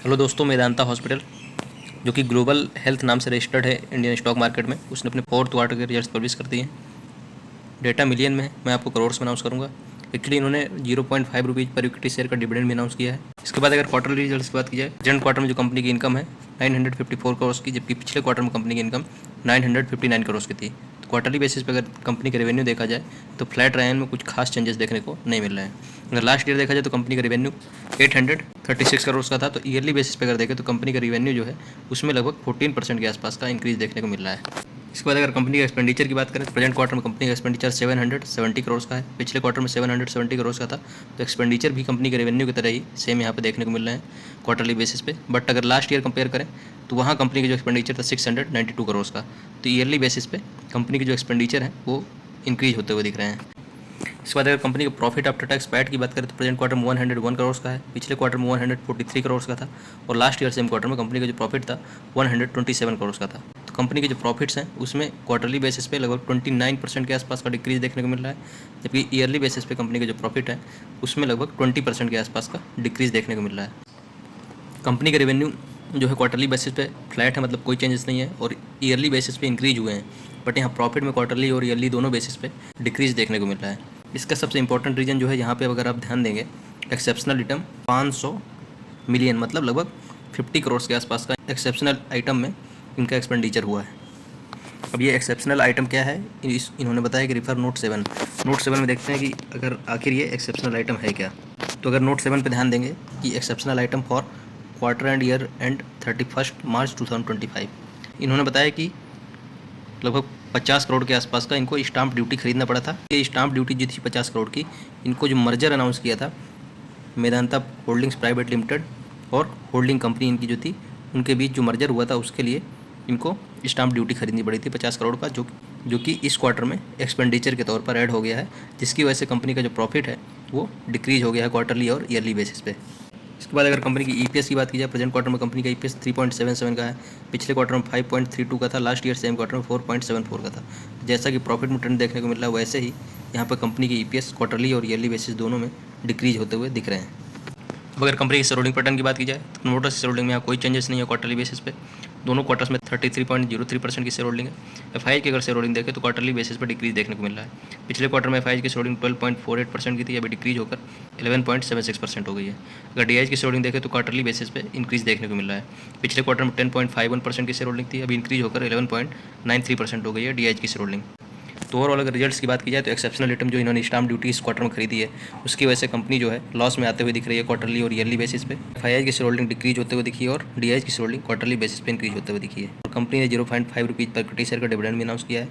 Hello दोस्तों, Medanta hospital जो कि ग्लोबल हेल्थ नाम से रजिस्टर्ड है इंडियन स्टॉक मार्केट में, उसने अपने फोर्थ क्वार्टर के रिजल्ट्स पब्लिश कर दिए हैं। डेटा मिलियन में है, मैं आपको करोड़्स में अनाउंस करूंगा। एक्चुअली इन्होंने 0.5 रुपीज़ पर इक्विटी शेयर का डिविडेंड भी अनाउंस किया है। इसके बाद अगर क्वार्टरली रिजल्ट्स की बात की जाए, प्रेजेंट क्वार्टर में जो कंपनी की इनकम है 954 करोड़ की, जबकि पिछले क्वार्टर में कंपनी की इनकम 959 करोड़ की थी। तो क्वार्टरली बेसिस पे अगर कंपनी का रेवेन्यू देखा जाए तो फ्लैट रहा है, में कुछ खास चेंजेस देखने को नहीं मिल रहे हैं। अगर लास्ट ईयर देखा जाए तो कंपनी का रेवेन्यू 836 करोड़ का था, तो ईयरली बेसिस पे अगर देखें तो कंपनी का रेवेन्यू जो है उसमें लगभग 14% के आसपास का इंक्रीज देखने को मिल रहा है। इसके बाद अगर कंपनी का एक्सपेंडिचर की बात करें तो प्रेजेंट क्वार्टर में कंपनी का एक्सपेंडिचर 770 करोड़ का है, पिछले क्वार्टर में 770 करोड़ का था। तो एक्सपेंडिचर भी कंपनी के रेवेन्यू की तरह ही सेम यहाँ पे देखने को मिल रहे हैं क्वार्टरली बेसिस पे। बट अगर लास्ट ईयर कंपेयर करें तो वहाँ कंपनी का जो एक्सपेंडिचर था 692 करोड़ का, तो ईयरली बेसिस पे कंपनी के जो एक्सपेंडिचर है वो इंक्रीज होते हुए दिख रहे हैं। इसके बाद अगर कंपनी का प्रॉफिट आफ्टर टैक्स पैट की बात करें तो प्रेजेंट क्वार्टर में 101 करोड़ का है, पिछले क्वार्टर में 143 करोड़ का था, और लास्ट ईयर सेम क्वार्टर में कंपनी का जो प्रॉफिट था 127 करोड़ का था। तो कंपनी के जो प्रॉफिट्स हैं उसमें क्वार्टरली बेसिस पे लगभग 29% के आसपास का डिक्रीज देखने को मिल रहा है, जबकि ईयरली बेसिस पे कंपनी का जो प्रॉफिट है उसमें लगभग 20% के आसपास का डिक्रीज देखने को मिल रहा है। कंपनी का रेवेन्यू जो है क्वार्टरली बेसिस पे फ्लैट है, मतलब कोई चेंजेस नहीं है, और ईयरली बेसिस पे इंक्रीज हुए हैं। बट यहाँ प्रॉफिट में क्वार्टरली और ईयरली दोनों बेसिस पे डिक्रीज देखने को मिल रहा है। इसका सबसे इंपॉर्टेंट रीज़न जो है यहाँ पे अगर आप ध्यान देंगे, एक्सेप्शनल आइटम 500 मिलियन मतलब लगभग 50 करोड़ के आसपास का एक्सेप्शनल आइटम में इनका एक्सपेंडिचर हुआ है। अब ये एक्सेप्शनल आइटम क्या है, इन्होंने बताया कि रिफर नोट 7। नोट 7 में देखते हैं कि अगर आखिर ये एक्सेप्शनल आइटम है क्या। तो अगर नोट 7 पे ध्यान देंगे कि exceptional item for quarter and year and 31 मार्च 2025, इन्होंने बताया कि लगभग 50 करोड़ के आसपास का इनको स्टाम्प ड्यूटी खरीदना पड़ा था। ये स्टाम्प ड्यूटी जो थी 50 करोड़ की, इनको जो मर्जर अनाउंस किया था मेदांता होल्डिंग्स प्राइवेट लिमिटेड और होल्डिंग कंपनी इनकी जो थी, उनके बीच जो मर्जर हुआ था उसके लिए इनको स्टाम्प ड्यूटी खरीदनी पड़ी थी 50 करोड़ का, जो कि इस क्वार्टर में एक्सपेंडिचर के तौर पर ऐड हो गया है, जिसकी वजह से कंपनी का जो प्रॉफिट है वो डिक्रीज हो गया है क्वार्टरली और ईयरली बेसिस पे। इसके बाद अगर कंपनी की ईपीएस की बात की जाए, प्रेजेंट क्वार्टर में कंपनी का ईपीएस 3.77 का है, पिछले क्वार्टर में 5.32 का था, लास्ट ईयर सेम क्वार्टर में 4.74 का था। जैसा कि प्रॉफिट में ट्रेंड देखने को मिल रहा है, वैसे ही यहाँ पर कंपनी की ईपीएस क्वार्टरली और ईयरली बेसिस दोनों में डिक्रीज होते हुए दिख रहे हैं। अब अगर कंपनी की शेयर होल्डिंग पैटर्न की बात की जाए तो प्रमोटर्स की शेयर होल्डिंग में यहाँ कोई चेंजेस नहीं है क्वार्टरली बेसिस पे। दोनों क्वार्टर्स में 33.03% की शेयर होल्डिंग है। एफआई की अगर शेयर होल्डिंग देखें तो क्वार्टरली बेसिस पर डिक्रीज देखने को मिल रहा है। पिछले क्वार्टर में एफआई की शेयर होल्डिंग 12.48% की थी, अभी डिक्रीज होकर 11.76% हो गई है। अगर डीआईज की शेयर होल्डिंग देखें तो क्वार्टरली बेसिस पे इंक्रीज देखने को मिल रहा है। पिछले क्वार्टर में 10.51% की शेयर होल्डिंग थी, अभी इंक्रीज होकर 11.93% हो गई है डीआईज की शेयर होल्डिंग। तो ओवरऑल अगर रिजल्ट्स की बात की जाए तो एक्सेप्शनल आइटम जो इन्होंने स्टाम्प ड्यूटी इस क्वार्टर में खरीदी है, उसकी वजह से कंपनी जो है लॉस में आते हुए दिख रही है क्वार्टरली और ईयरली बेसिस पे। एफआईआई की शेयर होल्डिंग डिक्रीज होते हुए दिखी है और डीआईज की शेयर होल्डिंग क्वार्टरली बेसिस पे इंक्रीज होते हुए दिखी है। और कंपनी ने 0.5 रुपीज़ पर इक्विटी शेयर का डिविडेंड भी अनाउंस किया है।